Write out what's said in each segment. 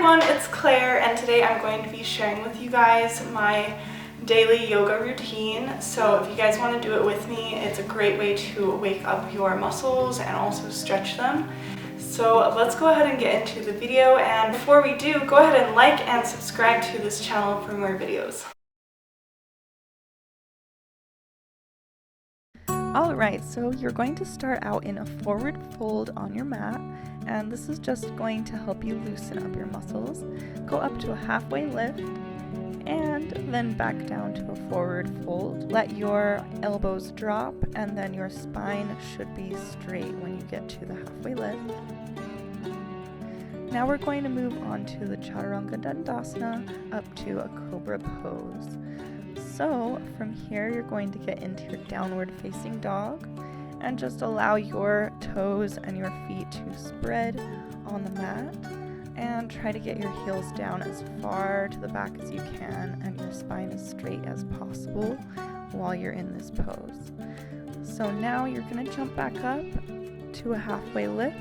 everyone, it's Claire, and today I'm going to be sharing with you guys my daily yoga routine. So if you guys want to do it with me, it's a great way to wake up your muscles and also stretch them. So let's go ahead and get into the video, and before we do, go ahead and like and subscribe to this channel for more videos. Alright, so you're going to start out in a forward fold on your mat, and this is just going to help you loosen up your muscles. Go up to a halfway lift, and then back down to a forward fold. Let your elbows drop, and then your spine should be straight when you get to the halfway lift. Now we're going to move on to the chaturanga dandasana up to a cobra pose. So from here you're going to get into your downward facing dog and just allow your toes and your feet to spread on the mat and try to get your heels down as far to the back as you can and your spine as straight as possible while you're in this pose. So now you're going to jump back up to a halfway lift.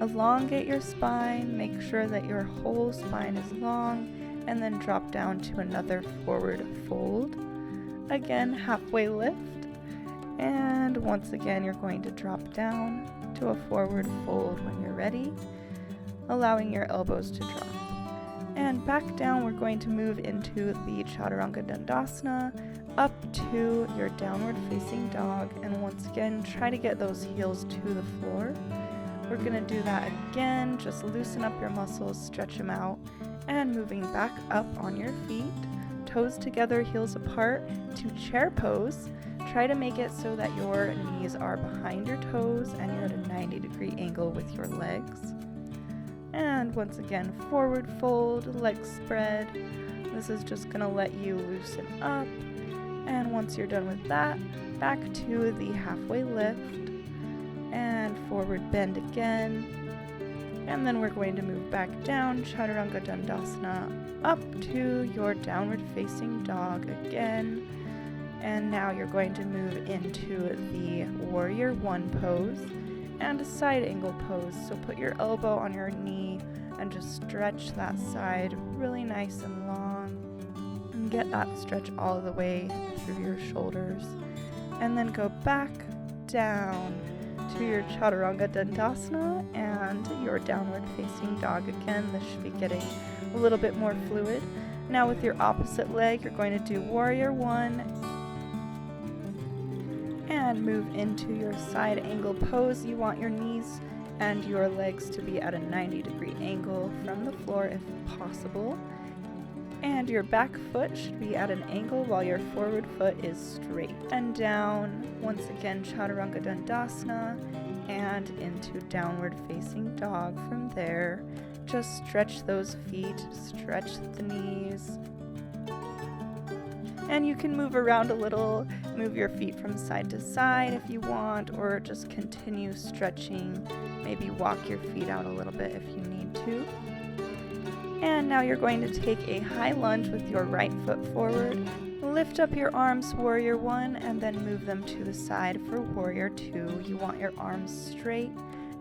Elongate your spine, make sure that your whole spine is long, and then drop down to another forward fold. Again, halfway lift, and once again you're going to drop down to a forward fold when you're ready, allowing your elbows to drop. And back down, we're going to move into the chaturanga dandasana up to your downward facing dog, and once again try to get those heels to the floor. We're going to do that again, just loosen up your muscles, stretch them out, and moving back up on your feet, toes together, heels apart, to chair pose. Try to make it so that your knees are behind your toes and you're at a 90-degree angle with your legs. And once again, forward fold, legs spread. This is just going to let you loosen up. And once you're done with that, back to the halfway lift and forward bend again. And then we're going to move back down, chaturanga dandasana, up to your downward facing dog again. And now you're going to move into the warrior one pose and a side angle pose. So put your elbow on your knee and just stretch that side really nice and long. And get that stretch all the way through your shoulders. And then go back down to your chaturanga dandasana and your downward facing dog again. This should be getting a little bit more fluid. Now with your opposite leg, you're going to do warrior one and move into your side angle pose. You want your knees and your legs to be at a 90-degree angle from the floor if possible. And your back foot should be at an angle while your forward foot is straight. And down, once again, chaturanga dandasana, and into downward facing dog from there. Just stretch those feet, stretch the knees. And you can move around a little, move your feet from side to side if you want, or just continue stretching. Maybe walk your feet out a little bit if you need to. And now you're going to take a high lunge with your right foot forward. Lift up your arms, warrior one, and then move them to the side for warrior two. You want your arms straight,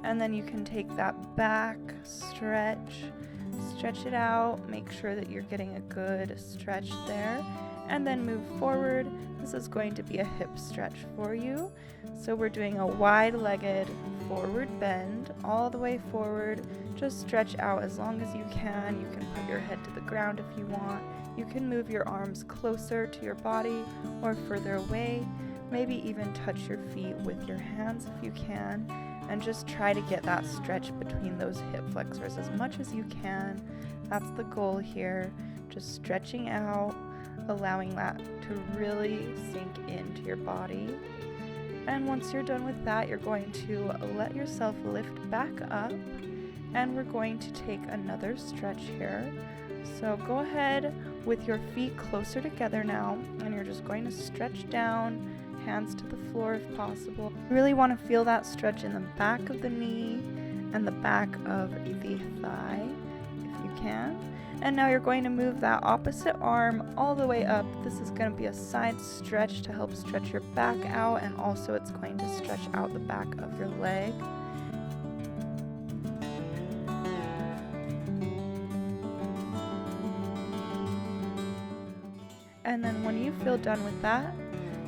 and then you can take that back stretch it out, make sure that you're getting a good stretch there, and then move forward. This is going to be a hip stretch for you. So we're doing a wide-legged forward bend all the way forward. Just stretch out as long as you can. You can put your head to the ground if you want. You can move your arms closer to your body or further away. Maybe even touch your feet with your hands if you can. And just try to get that stretch between those hip flexors as much as you can. That's the goal here. Just stretching out, allowing that to really sink into your body. And once you're done with that, you're going to let yourself lift back up, and we're going to take another stretch here. So go ahead with your feet closer together now, and you're just going to stretch down, hands to the floor if possible. You really want to feel that stretch in the back of the knee and the back of the thigh if you can. And now you're going to move that opposite arm all the way up. This is going to be a side stretch to help stretch your back out, and also it's going to stretch out the back of your leg. when you feel done with that,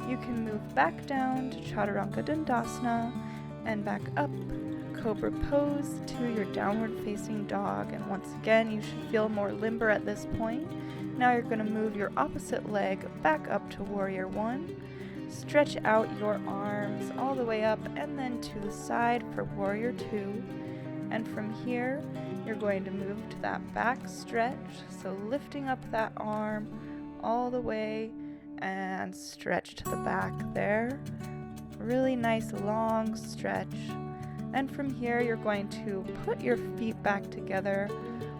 you can move back down to chaturanga dandasana and back up, cobra pose, to your downward facing dog. And once again, you should feel more limber at this point. Now you're going to move your opposite leg back up to warrior one. Stretch out your arms all the way up and then to the side for warrior two. And from here, you're going to move to that back stretch. So lifting up that arm all the way and stretch to the back there. Really nice long stretch. And from here, you're going to put your feet back together.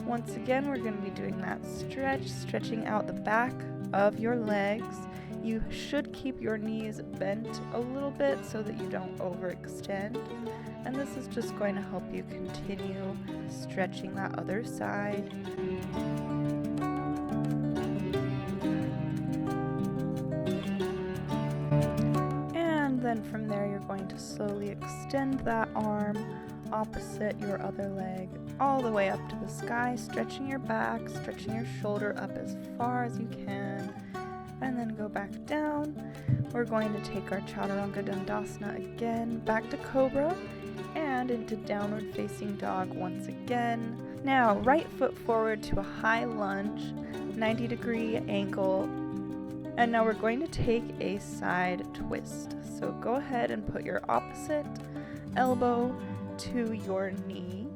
Once again, we're going to be doing that stretch, stretching out the back of your legs. You should keep your knees bent a little bit so that you don't overextend. And this is just going to help you continue stretching that other side. And then from there, you're going to slowly extend that arm opposite your other leg all the way up to the sky, stretching your back, stretching your shoulder up as far as you can, and then go back down. We're going to take our chaturanga dandasana again, back to cobra, and into downward facing dog once again. Now, right foot forward to a high lunge, 90-degree angle, and now we're going to take a side twist. So go ahead and put your opposite elbow to your knee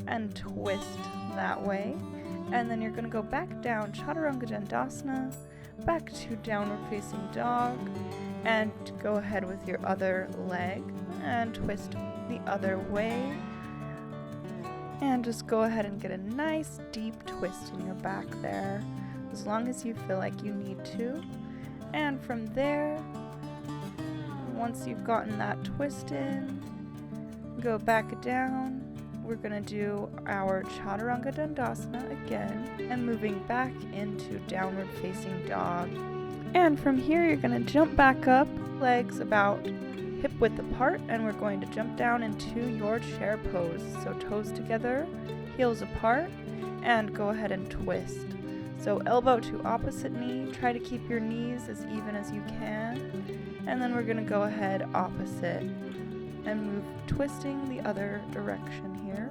and twist that way. And then you're going to go back down, chaturanga dandasana, back to downward facing dog, and go ahead with your other leg and twist the other way. And just go ahead and get a nice deep twist in your back there, as long as you feel like you need to. And from there, once you've gotten that twist in, go back down. We're going to do our chaturanga dandasana again and moving back into downward facing dog. And from here, you're going to jump back up, legs about hip width apart, and we're going to jump down into your chair pose. So toes together, heels apart, and go ahead and twist. So elbow to opposite knee, try to keep your knees as even as you can. And then we're going to go ahead opposite and move twisting the other direction here.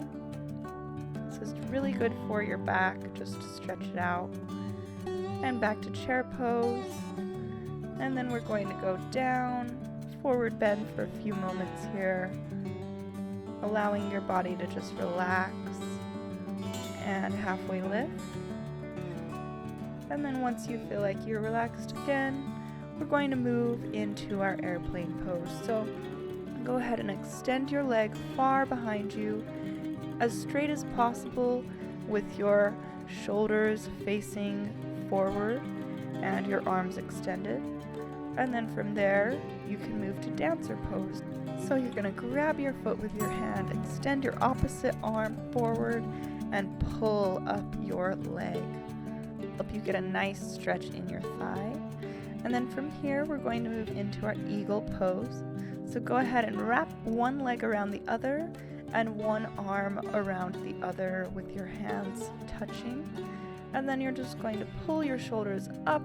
This is really good for your back, just to stretch it out. And back to chair pose. And then we're going to go down, forward bend for a few moments here, allowing your body to just relax, and halfway lift. And then once you feel like you're relaxed again, we're going to move into our airplane pose. So go ahead and extend your leg far behind you, as straight as possible, with your shoulders facing forward and your arms extended. And then from there, you can move to dancer pose. So you're going to grab your foot with your hand, extend your opposite arm forward, and pull up your leg. Help you get a nice stretch in your thigh. And then from here, we're going to move into our eagle pose. So go ahead and wrap one leg around the other and one arm around the other with your hands touching. And then you're just going to pull your shoulders up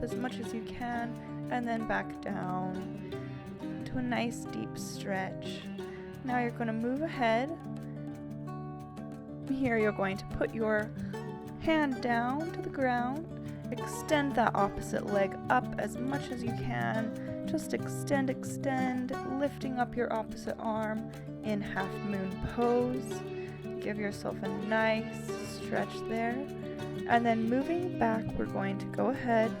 as much as you can, and then back down to a nice deep stretch. Now you're going to move ahead. Here you're going to put your hand down to the ground, extend that opposite leg up as much as you can. Just extend, lifting up your opposite arm in half moon pose. Give yourself a nice stretch there. And then moving back, we're going to go ahead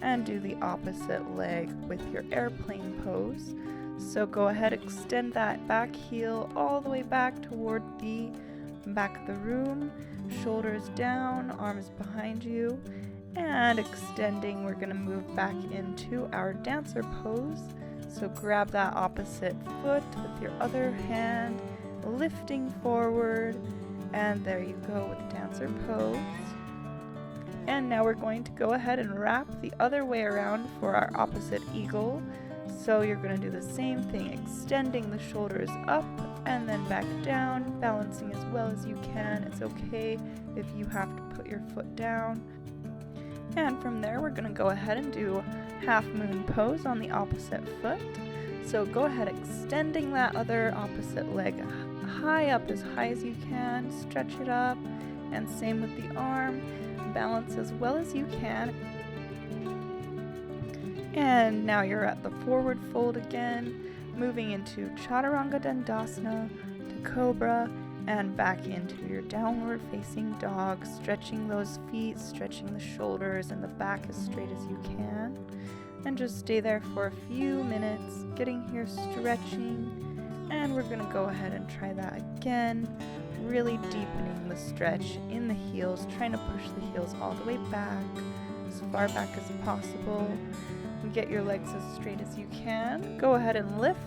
and do the opposite leg with your airplane pose. So go ahead, extend that back heel all the way back toward the back of the room, shoulders down, arms behind you, and extending, we're going to move back into our dancer pose. So grab that opposite foot with your other hand, lifting forward, and there you go with dancer pose. And now we're going to go ahead and wrap the other way around for our opposite eagle. So you're going to do the same thing, extending the shoulders up and then back down, balancing as well as you can. It's okay if you have to put your foot down. And from there, we're going to go ahead and do half moon pose on the opposite foot. So go ahead, extending that other opposite leg high up as high as you can, stretch it up, and same with the arm, balance as well as you can. And now you're at the forward fold again, moving into chaturanga dandasana to cobra, and back into your downward facing dog, stretching those feet, stretching the shoulders and the back as straight as you can. And just stay there for a few minutes, getting here, stretching. And we're gonna go ahead and try that again, really deepening the stretch in the heels, trying to push the heels all the way back, as far back as possible. And get your legs as straight as you can. Go ahead and lift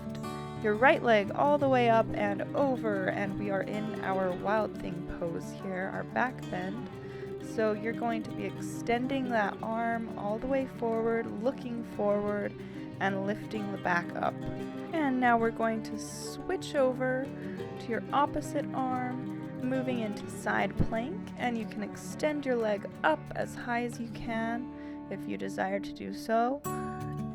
your right leg all the way up and over, and we are in our wild thing pose here, our back bend. So you're going to be extending that arm all the way forward, looking forward, and lifting the back up. And now we're going to switch over to your opposite arm, moving into side plank, and you can extend your leg up as high as you can if you desire to do so.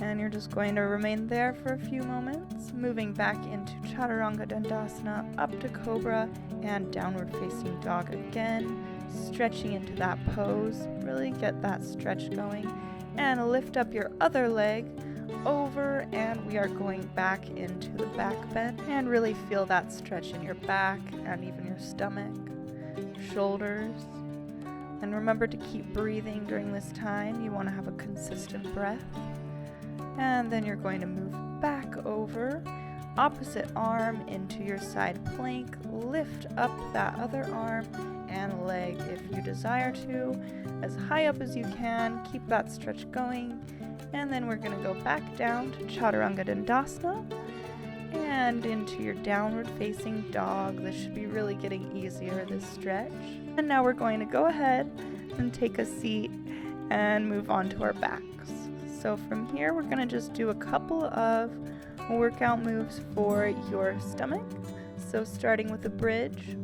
And you're just going to remain there for a few moments, moving back into chaturanga dandasana, up to cobra, and downward facing dog again, stretching into that pose. Really get that stretch going, and lift up your other leg over, and we are going back into the back bend, and really feel that stretch in your back and even your stomach, shoulders. And remember to keep breathing during this time. You want to have a consistent breath. And then you're going to move back over, opposite arm into your side plank, lift up that other arm and leg if you desire to, as high up as you can. Keep that stretch going. And then we're going to go back down to chaturanga dandasana and into your downward facing dog. This should be really getting easier, this stretch. And now we're going to go ahead and take a seat and move on to our backs. So from here, we're going to just do a couple of workout moves for your stomach. So starting with the bridge,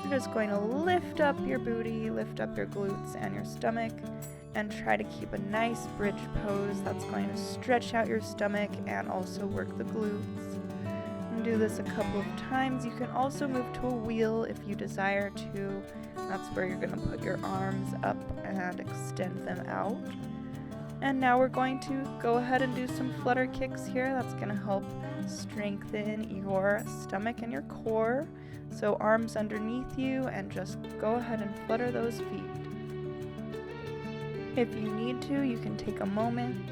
you're just going to lift up your booty, lift up your glutes and your stomach, and try to keep a nice bridge pose that's going to stretch out your stomach and also work the glutes. And do this a couple of times. You can also move to a wheel if you desire to. That's where you're going to put your arms up and extend them out. And now we're going to go ahead and do some flutter kicks here. That's going to help strengthen your stomach and your core. So arms underneath you, and just go ahead and flutter those feet. If you need to, you can take a moment.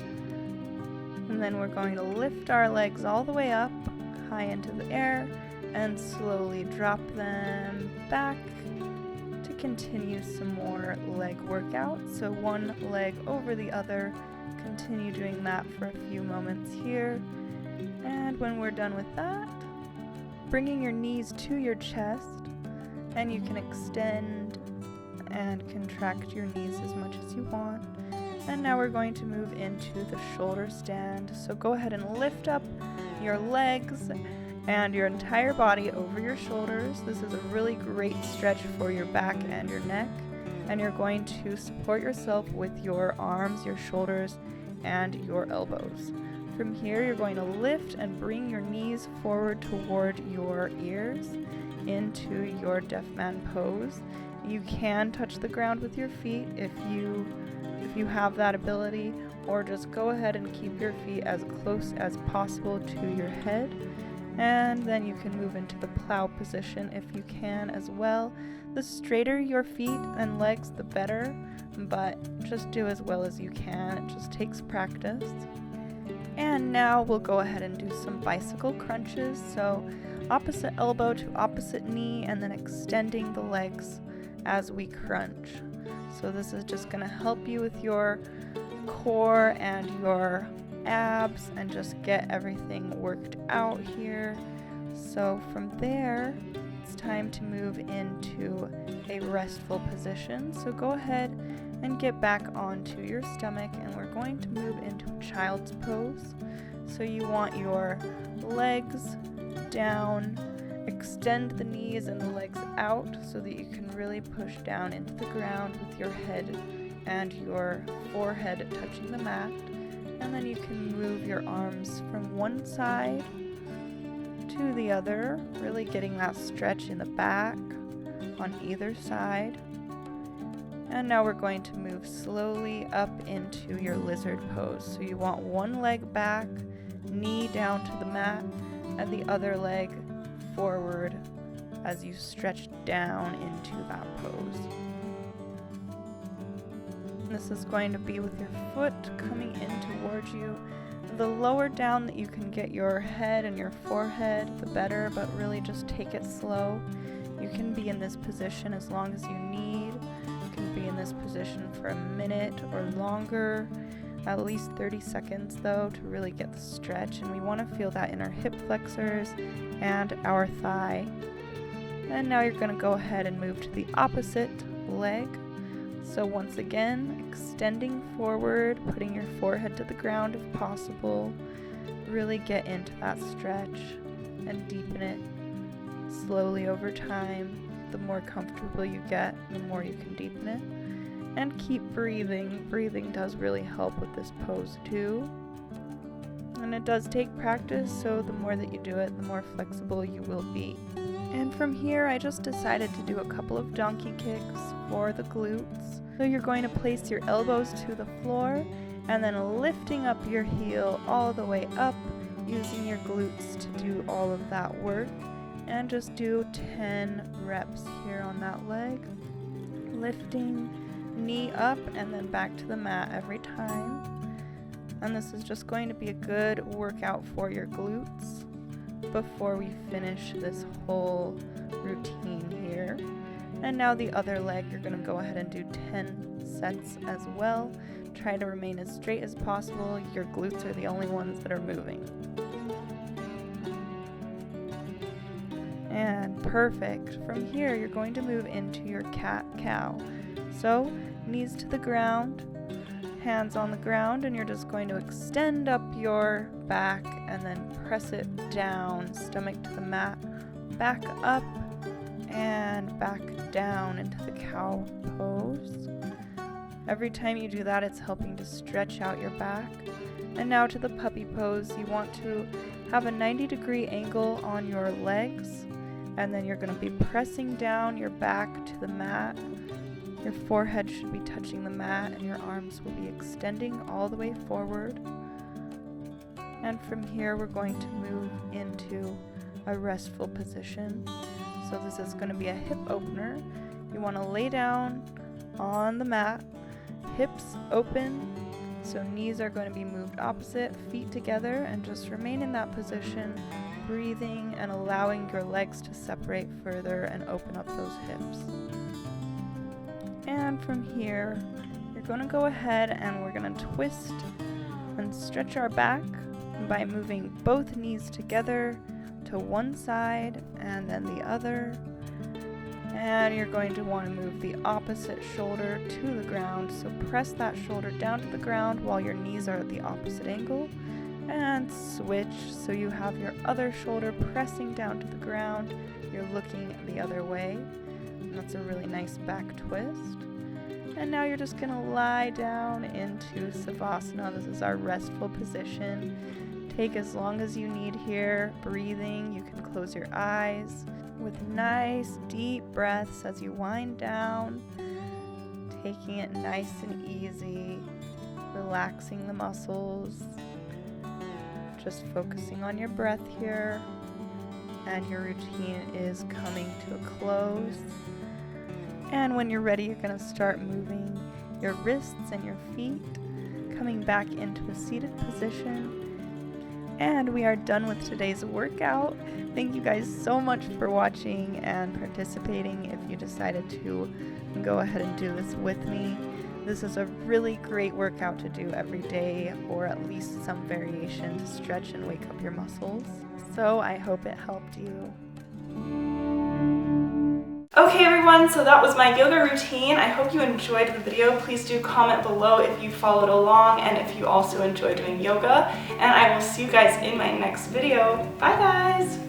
And then we're going to lift our legs all the way up, high into the air, and slowly drop them back to continue some more leg workout. So one leg over the other. Continue doing that for a few moments here. And when we're done with that, bringing your knees to your chest, and you can extend and contract your knees as much as you want. And now we're going to move into the shoulder stand. So go ahead and lift up your legs and your entire body over your shoulders. This is a really great stretch for your back and your neck. And you're going to support yourself with your arms, your shoulders, and your elbows. From here, you're going to lift and bring your knees forward toward your ears into your deaf man pose. You can touch the ground with your feet if you have that ability, or just go ahead and keep your feet as close as possible to your head. And then you can move into the plow position if you can as well. The straighter your feet and legs, the better, but just do as well as you can. It just takes practice. And now we'll go ahead and do some bicycle crunches. So opposite elbow to opposite knee, and then extending the legs as we crunch. So this is just going to help you with your core and your abs and just get everything worked out here. So from there, it's time to move into a restful position. So go ahead and get back onto your stomach, and we're going to move into a child's pose. So you want your legs down, extend the knees and the legs out so that you can really push down into the ground with your head and your forehead touching the mat. And then you can move your arms from one side to the other, really getting that stretch in the back on either side. And now we're going to move slowly up into your lizard pose. So you want one leg back, knee down to the mat, and the other leg forward as you stretch down into that pose. This is going to be with your foot coming in towards you. The lower down that you can get your head and your forehead, the better, but really just take it slow. You can be in this position as long as you need. You can be in this position for a minute or longer, at least 30 seconds though, to really get the stretch. And we want to feel that in our hip flexors and our thigh. And now you're going to go ahead and move to the opposite leg. So once again, extending forward, putting your forehead to the ground if possible. Really get into that stretch and deepen it slowly over time. The more comfortable you get, the more you can deepen it. And keep breathing. Breathing does really help with this pose too. And it does take practice, so the more that you do it, the more flexible you will be. And from here, I just decided to do a couple of donkey kicks for the glutes. So you're going to place your elbows to the floor and then lifting up your heel all the way up, using your glutes to do all of that work. And just do 10 reps here on that leg. Lifting, knee up, and then back to the mat every time. And this is just going to be a good workout for your glutes before we finish this whole routine here. And now the other leg, you're going to go ahead and do 10 sets as well. Try to remain as straight as possible. Your glutes are the only ones that are moving. And perfect. From here, you're going to move into your cat-cow. So, knees to the ground, hands on the ground, and you're just going to extend up your back and then press it down, stomach to the mat, back up and back down into the cow pose. Every time you do that, it's helping to stretch out your back. And now to the puppy pose. You want to have a 90-degree angle on your legs, and then you're going to be pressing down your back to the mat. Your forehead should be touching the mat, and your arms will be extending all the way forward. And from here, we're going to move into a restful position. So this is going to be a hip opener. You want to lay down on the mat, hips open, so knees are going to be moved opposite, feet together, and just remain in that position, breathing and allowing your legs to separate further and open up those hips. And from here, you're going to go ahead and we're going to twist and stretch our back by moving both knees together to one side and then the other. And you're going to want to move the opposite shoulder to the ground. So press that shoulder down to the ground while your knees are at the opposite angle. And switch so you have your other shoulder pressing down to the ground. You're looking the other way. And that's a really nice back twist. And now you're just going to lie down into savasana. This is our restful position. Take as long as you need here, breathing. You can close your eyes with nice deep breaths as you wind down, taking it nice and easy, relaxing the muscles, just focusing on your breath here, and your routine is coming to a close. And when you're ready, you're going to start moving your wrists and your feet, coming back into a seated position. And we are done with today's workout. Thank you guys so much for watching and participating. If you decided to go ahead and do this with me, this is a really great workout to do every day, or at least some variation to stretch and wake up your muscles. So I hope it helped you. Okay everyone, so that was my yoga routine. I hope you enjoyed the video. Please do comment below if you followed along and if you also enjoy doing yoga. And I will see you guys in my next video. Bye guys!